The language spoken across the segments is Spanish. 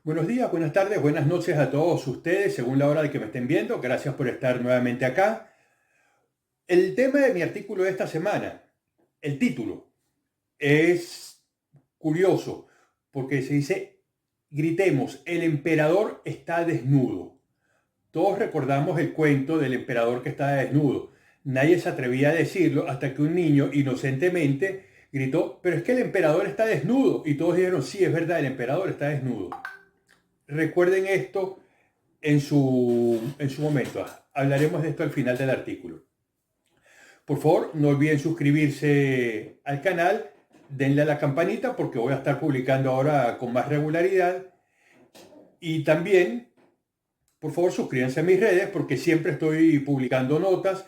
Buenos días, buenas tardes, buenas noches a todos ustedes, según la hora de que me estén viendo. Gracias por estar nuevamente acá. El tema de mi artículo de esta semana, el título, es curioso porque se dice, gritemos, el emperador está desnudo. Todos recordamos el cuento del emperador que estaba desnudo. Nadie se atrevía a decirlo hasta que un niño inocentemente gritó, pero es que el emperador está desnudo. Y todos dijeron, sí, es verdad, el emperador está desnudo. Recuerden esto en su momento. Hablaremos de esto al final del artículo. Por favor, no olviden suscribirse al canal, denle a la campanita porque voy a estar publicando ahora con más regularidad. Y también, por favor, suscríbanse a mis redes porque siempre estoy publicando notas.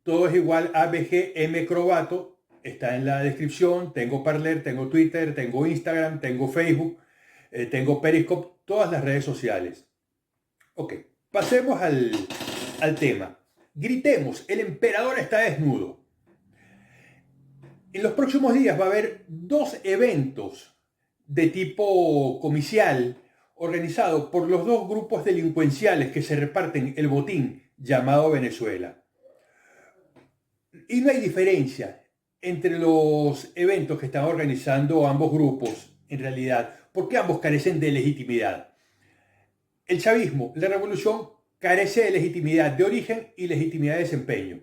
Todo es igual a BGM Crobato. Está en la descripción. Tengo Parler, tengo Twitter, tengo Instagram, tengo Facebook, tengo Periscope, todas las redes sociales. Ok, pasemos al tema. Gritemos, el emperador está desnudo. En los próximos días va a haber dos eventos de tipo comicial organizados por los dos grupos delincuenciales que se reparten el botín llamado Venezuela. Y no hay diferencia entre los eventos que están organizando ambos grupos, en realidad, porque ambos carecen de legitimidad. El chavismo, la revolución, carece de legitimidad de origen y legitimidad de desempeño.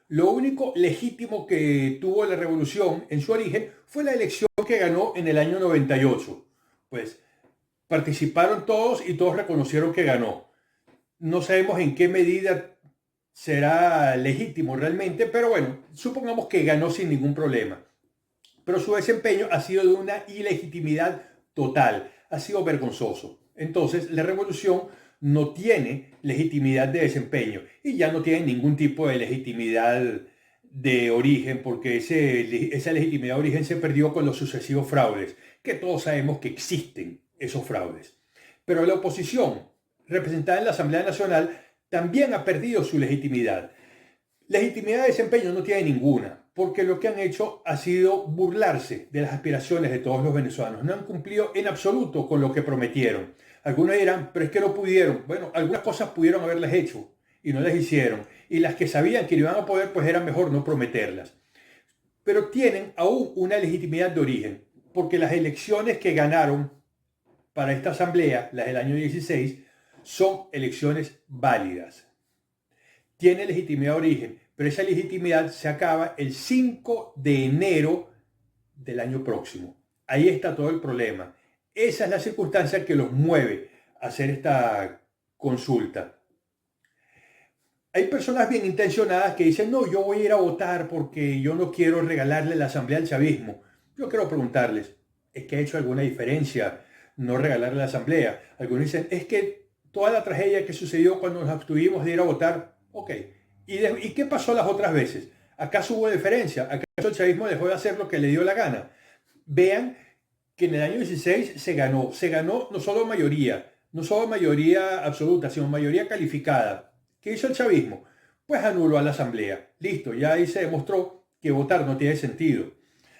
Lo único legítimo que tuvo la revolución en su origen fue la elección que ganó en el año 98. Pues participaron todos y todos reconocieron que ganó. No sabemos en qué medida será legítimo realmente, pero bueno, supongamos que ganó sin ningún problema. Pero su desempeño ha sido de una ilegitimidad total, ha sido vergonzoso. Entonces, la revolución no tiene legitimidad de desempeño y ya no tiene ningún tipo de legitimidad de origen, porque esa legitimidad de origen se perdió con los sucesivos fraudes, que todos sabemos que existen esos fraudes. Pero la oposición, representada en la Asamblea Nacional, también ha perdido su legitimidad. Legitimidad de desempeño no tiene ninguna, porque lo que han hecho ha sido burlarse de las aspiraciones de todos los venezolanos. No han cumplido en absoluto con lo que prometieron. Algunos dirán, pero es que no pudieron. Bueno, algunas cosas pudieron haberlas hecho y no las hicieron. Y las que sabían que no iban a poder, pues era mejor no prometerlas. Pero tienen aún una legitimidad de origen, porque las elecciones que ganaron para esta asamblea, las del año 16, son elecciones válidas. Tiene legitimidad de origen, pero esa legitimidad se acaba el 5 de enero del año próximo. Ahí está todo el problema. Esa es la circunstancia que los mueve a hacer esta consulta. Hay personas bien intencionadas que dicen, no, yo voy a ir a votar porque yo no quiero regalarle la asamblea al chavismo. Yo quiero preguntarles, ¿es que ha hecho alguna diferencia no regalarle la asamblea? Algunos dicen, es que toda la tragedia que sucedió cuando nos abstuvimos de ir a votar, ok. ¿Y qué pasó las otras veces? ¿Acaso hubo diferencia? ¿Acaso el chavismo dejó de hacer lo que le dio la gana? Vean que en el año 16 se ganó no solo mayoría absoluta, sino mayoría calificada. ¿Qué hizo el chavismo? Pues anuló a la asamblea. Listo, ya ahí se demostró que votar no tiene sentido.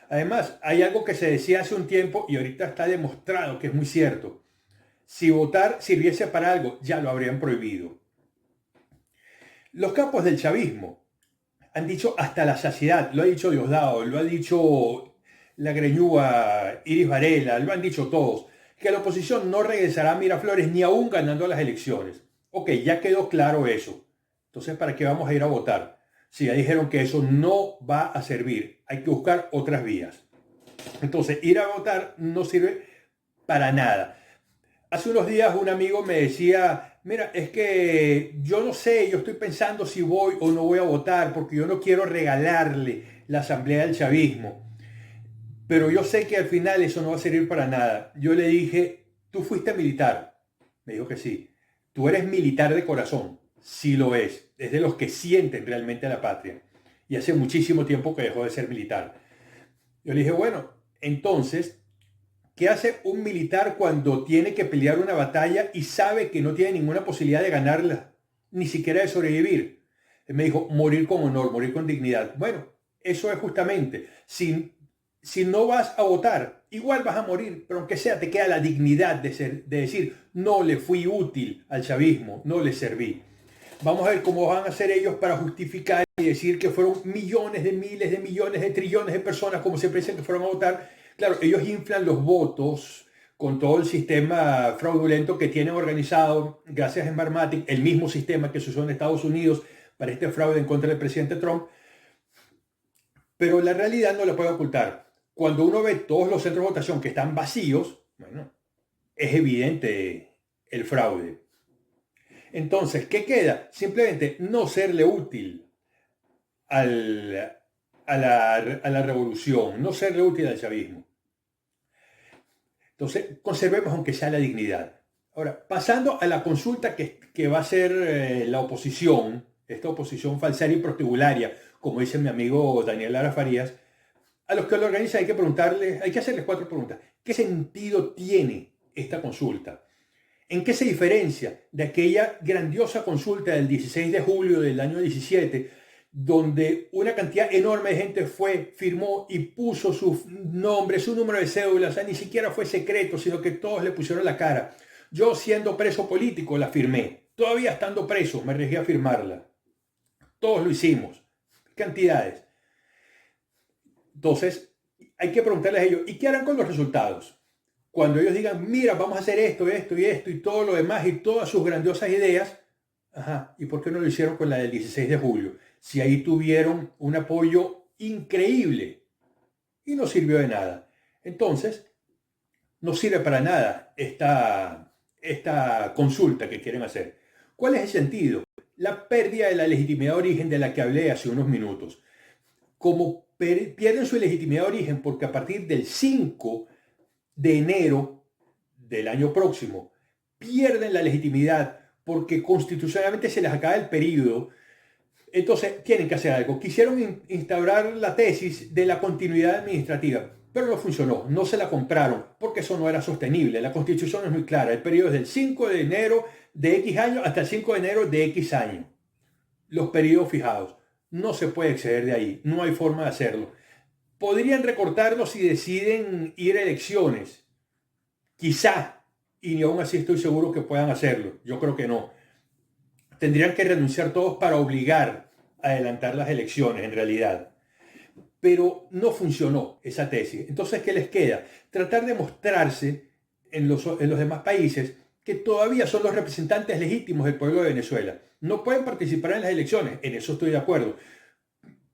Además, hay algo que se decía hace un tiempo y ahorita está demostrado que es muy cierto. Si votar sirviese para algo, ya lo habrían prohibido. Los capos del chavismo han dicho hasta la saciedad, lo ha dicho Diosdado, lo ha dicho la greñúa Iris Varela, lo han dicho todos, que la oposición no regresará a Miraflores ni aún ganando las elecciones. Ok, ya quedó claro eso. Entonces, ¿para qué vamos a ir a votar? Si ya dijeron que eso no va a servir, hay que buscar otras vías. Entonces, ir a votar no sirve para nada. Hace unos días un amigo me decía, mira, es que yo no sé, yo estoy pensando si voy o no voy a votar porque yo no quiero regalarle la asamblea del chavismo. Pero yo sé que al final eso no va a servir para nada. Yo le dije, ¿tú fuiste militar? Me dijo que sí. Tú eres militar de corazón. Sí lo es. Es de los que sienten realmente a la patria. Y hace muchísimo tiempo que dejó de ser militar. Yo le dije, bueno, entonces, ¿qué hace un militar cuando tiene que pelear una batalla y sabe que no tiene ninguna posibilidad de ganarla, ni siquiera de sobrevivir? Él me dijo, morir con honor, morir con dignidad. Bueno, eso es justamente, si no vas a votar, igual vas a morir, pero aunque sea te queda la dignidad de decir, no le fui útil al chavismo, no le serví. Vamos a ver cómo van a hacer ellos para justificar y decir que fueron millones de miles de millones de trillones de personas, como se presentan, que fueron a votar. Claro, ellos inflan los votos con todo el sistema fraudulento que tienen organizado, gracias a Smartmatic, el mismo sistema que se usó en Estados Unidos para este fraude en contra del presidente Trump. Pero la realidad no la puede ocultar. Cuando uno ve todos los centros de votación que están vacíos, bueno, es evidente el fraude. Entonces, ¿qué queda? Simplemente no serle útil a la revolución, no serle útil al chavismo. Entonces, conservemos aunque sea la dignidad. Ahora, pasando a la consulta que va a ser la oposición, esta oposición falsaria y protibularia, como dice mi amigo Daniel Lara Farías, a los que lo organizan hay que hacerles 4 preguntas. ¿Qué sentido tiene esta consulta? ¿En qué se diferencia de aquella grandiosa consulta del 16 de julio del año 17, donde una cantidad enorme de gente firmó y puso su nombre, su número de cédula? O sea, ni siquiera fue secreto, sino que todos le pusieron la cara. Yo, siendo preso político, la firmé. Todavía estando preso, me arriesgué a firmarla. Todos lo hicimos. Cantidades. Entonces, hay que preguntarles a ellos, ¿y qué harán con los resultados? Cuando ellos digan, mira, vamos a hacer esto, esto y esto y todo lo demás y todas sus grandiosas ideas, ajá, ¿y por qué no lo hicieron con la del 16 de julio? Si ahí tuvieron un apoyo increíble y no sirvió de nada. Entonces, no sirve para nada esta consulta que quieren hacer. ¿Cuál es el sentido? La pérdida de la legitimidad de origen de la que hablé hace unos minutos. Como pierden su legitimidad de origen porque a partir del 5 de enero del año próximo pierden la legitimidad porque constitucionalmente se les acaba el periodo, entonces tienen que hacer algo. Quisieron instaurar la tesis de la continuidad administrativa, pero no funcionó, no se la compraron porque eso no era sostenible. La constitución es muy clara, el periodo es del 5 de enero de X año hasta el 5 de enero de X año. Los periodos fijados. No se puede exceder de ahí, no hay forma de hacerlo. Podrían recortarlo si deciden ir a elecciones, quizá, y aún así estoy seguro que puedan hacerlo. Yo creo que no. Tendrían que renunciar todos para obligar a adelantar las elecciones, en realidad. Pero no funcionó esa tesis. Entonces, ¿qué les queda? Tratar de mostrarse en los demás países que todavía son los representantes legítimos del pueblo de Venezuela. No pueden participar en las elecciones, en eso estoy de acuerdo,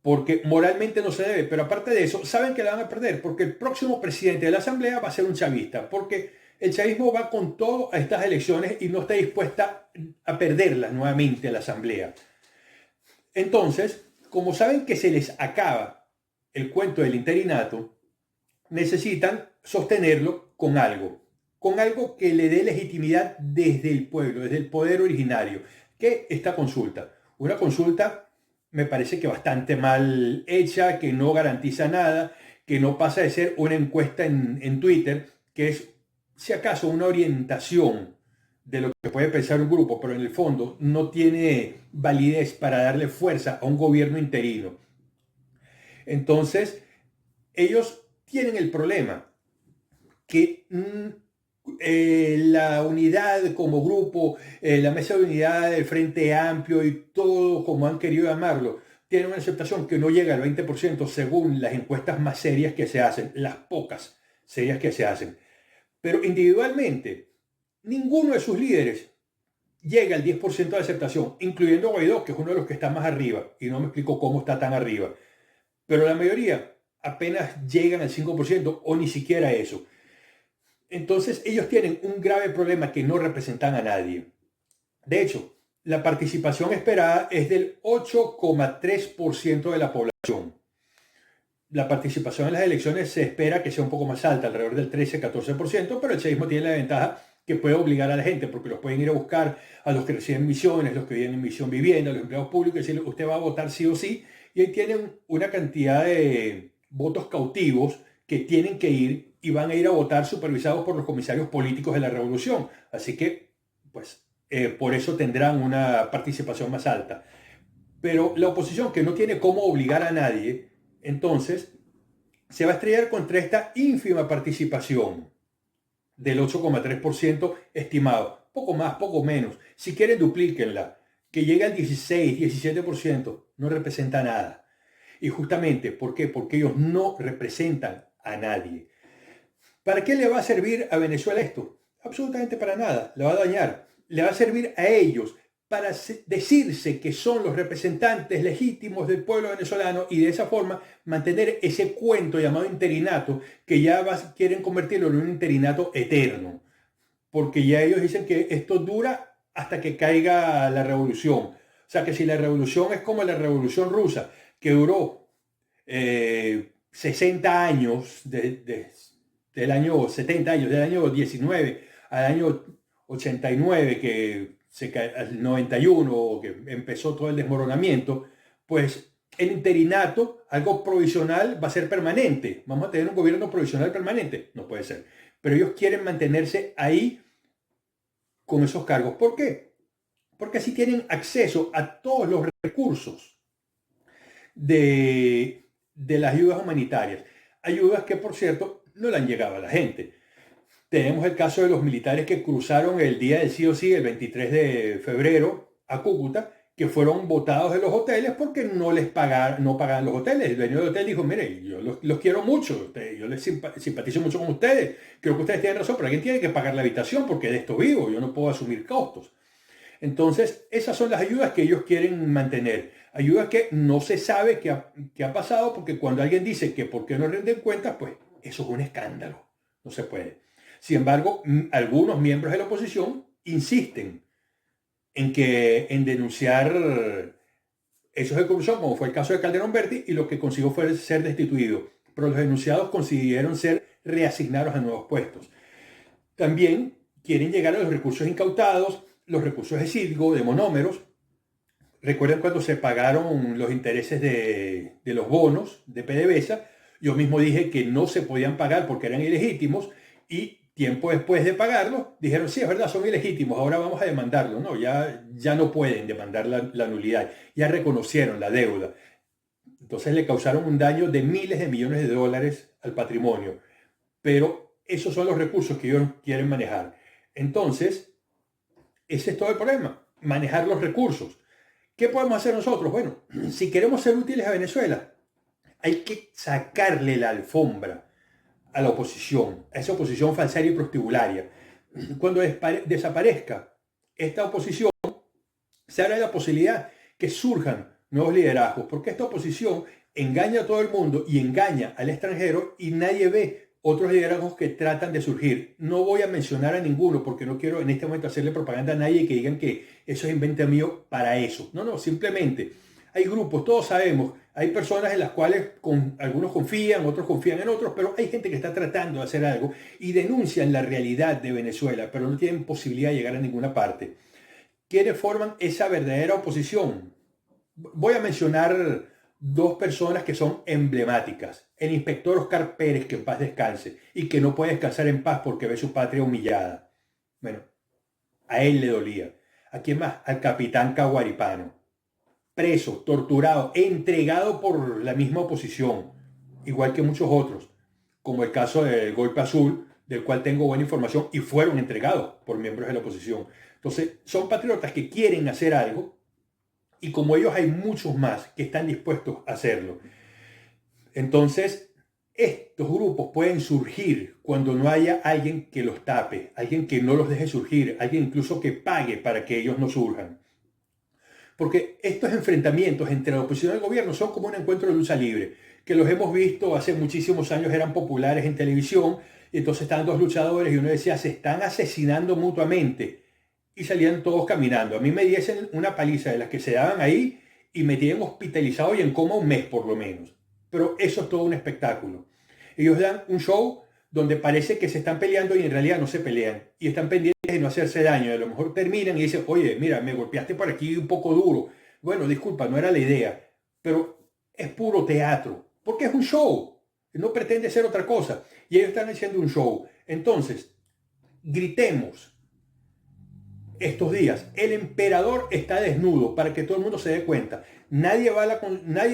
porque moralmente no se debe, pero aparte de eso, saben que la van a perder, porque el próximo presidente de la Asamblea va a ser un chavista, porque el chavismo va con todo a estas elecciones y no está dispuesta a perderlas nuevamente a la Asamblea. Entonces, como saben que se les acaba el cuento del interinato, necesitan sostenerlo con algo que le dé legitimidad desde el pueblo, desde el poder originario, que esta consulta. Una consulta me parece que bastante mal hecha, que no garantiza nada, que no pasa de ser una encuesta en Twitter, que es, si acaso, una orientación de lo que puede pensar un grupo, pero en el fondo no tiene validez para darle fuerza a un gobierno interino. Entonces, ellos tienen el problema que la unidad como grupo, la mesa de unidad del Frente Amplio y todo como han querido llamarlo, tiene una aceptación que no llega al 20% según las encuestas más serias que se hacen, las pocas serias que se hacen. Pero individualmente, ninguno de sus líderes llega al 10% de aceptación, incluyendo Guaidó, que es uno de los que está más arriba, y no me explico cómo está tan arriba. Pero la mayoría apenas llegan al 5% o ni siquiera eso. Entonces ellos tienen un grave problema que no representan a nadie. De hecho, la participación esperada es del 8,3% de la población. La participación en las elecciones se espera que sea un poco más alta, alrededor del 13-14%, pero el chavismo tiene la ventaja que puede obligar a la gente, porque los pueden ir a buscar a los que reciben misiones, los que viven en misión vivienda, a los empleados públicos, y decirles, usted va a votar sí o sí, y ahí tienen una cantidad de votos cautivos que tienen que ir y van a ir a votar supervisados por los comisarios políticos de la revolución. Así que, pues, por eso tendrán una participación más alta. Pero la oposición, que no tiene cómo obligar a nadie, entonces se va a estrellar contra esta ínfima participación del 8,3% estimado. Poco más, poco menos. Si quieren, duplíquenla. Que llegue al 16, 17%. No representa nada. Y justamente, ¿por qué? Porque ellos no representan a nadie. ¿Para qué le va a servir a Venezuela esto? Absolutamente para nada. Le va a dañar. Le va a servir a ellos para decirse que son los representantes legítimos del pueblo venezolano y de esa forma mantener ese cuento llamado interinato que ya quieren convertirlo en un interinato eterno. Porque ya ellos dicen que esto dura hasta que caiga la revolución. O sea que si la revolución es como la revolución rusa, que duró 60 años, del año 70 años, del año 19 al año 89, que al 91, que empezó todo el desmoronamiento, pues el interinato, algo provisional, va a ser permanente. Vamos a tener un gobierno provisional permanente. No puede ser. Pero ellos quieren mantenerse ahí con esos cargos. ¿Por qué? Porque así tienen acceso a todos los recursos de las ayudas humanitarias. Ayudas que, por cierto, no le han llegado a la gente. Tenemos el caso de los militares que cruzaron el día del sí o sí, el 23 de febrero, a Cúcuta, que fueron botados de los hoteles porque no pagaban los hoteles. El dueño del hotel dijo, mire, yo los quiero mucho, yo les simpatizo mucho con ustedes, creo que ustedes tienen razón, pero alguien tiene que pagar la habitación porque de esto vivo, yo no puedo asumir costos. Entonces, esas son las ayudas que ellos quieren mantener. Ayudas que no se sabe qué ha pasado, porque cuando alguien dice que por qué no rinden cuentas, pues eso es un escándalo. No se puede. Sin embargo, algunos miembros de la oposición insisten en denunciar hechos de corrupción, como fue el caso de Calderón Berti, y lo que consiguió fue ser destituido. Pero los denunciados consiguieron ser reasignados a nuevos puestos. También quieren llegar a los recursos incautados, los recursos de Citgo, de monómeros. Recuerden cuando se pagaron los intereses de los bonos de PDVSA. Yo mismo dije que no se podían pagar porque eran ilegítimos y tiempo después de pagarlos dijeron, sí, es verdad, son ilegítimos, ahora vamos a demandarlo. No, ya no pueden demandar la nulidad. Ya reconocieron la deuda. Entonces le causaron un daño de miles de millones de dólares al patrimonio. Pero esos son los recursos que ellos quieren manejar. Entonces, ese es todo el problema, manejar los recursos. ¿Qué podemos hacer nosotros? Bueno, si queremos ser útiles a Venezuela, hay que sacarle la alfombra a la oposición, a esa oposición falsaria y prostibularia. Cuando desaparezca esta oposición, se abre la posibilidad que surjan nuevos liderazgos, porque esta oposición engaña a todo el mundo y engaña al extranjero y nadie ve otros liderazgos que tratan de surgir. No voy a mencionar a ninguno porque no quiero en este momento hacerle propaganda a nadie que digan que eso es invento mío para eso. No, simplemente hay grupos, todos sabemos, hay personas en las cuales algunos confían, otros confían en otros, pero hay gente que está tratando de hacer algo y denuncian la realidad de Venezuela, pero no tienen posibilidad de llegar a ninguna parte. ¿Quiénes forman esa verdadera oposición? Voy a mencionar dos personas que son emblemáticas. El inspector Oscar Pérez, que en paz descanse, y que no puede descansar en paz porque ve su patria humillada. Bueno, a él le dolía. ¿A quién más? Al capitán Caguaripano. Preso, torturado, entregado por la misma oposición, igual que muchos otros, como el caso del Golpe Azul, del cual tengo buena información, y fueron entregados por miembros de la oposición. Entonces, son patriotas que quieren hacer algo, y como ellos hay muchos más que están dispuestos a hacerlo. Entonces, estos grupos pueden surgir cuando no haya alguien que los tape, alguien que no los deje surgir, alguien incluso que pague para que ellos no surjan. Porque estos enfrentamientos entre la oposición y el gobierno son como un encuentro de lucha libre, que los hemos visto hace muchísimos años, eran populares en televisión, y entonces estaban dos luchadores y uno decía, se están asesinando mutuamente, y salían todos caminando. A mí me diesen una paliza de las que se daban ahí y me tienen hospitalizado y en coma un mes por lo menos. Pero eso es todo un espectáculo. Ellos dan un show donde parece que se están peleando y en realidad no se pelean. Y están pendientes de no hacerse daño. A lo mejor terminan y dicen, oye, mira, me golpeaste por aquí un poco duro. Bueno, disculpa, no era la idea. Pero es puro teatro. Porque es un show. No pretende ser otra cosa. Y ellos están haciendo un show. Entonces, gritemos estos días. El emperador está desnudo para que todo el mundo se dé cuenta. Nadie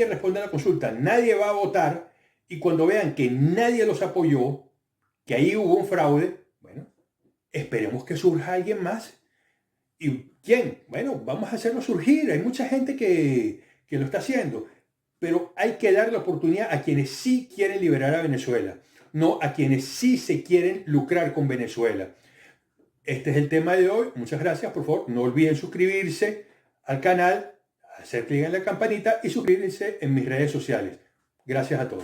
responde a la consulta. Nadie va a votar. Y cuando vean que nadie los apoyó, que ahí hubo un fraude, bueno, esperemos que surja alguien más. ¿Y quién? Bueno, vamos a hacerlo surgir. Hay mucha gente que lo está haciendo. Pero hay que dar la oportunidad a quienes sí quieren liberar a Venezuela, no a quienes sí se quieren lucrar con Venezuela. Este es el tema de hoy. Muchas gracias. Por favor, no olviden suscribirse al canal, hacer clic en la campanita y suscribirse en mis redes sociales. Gracias a todos.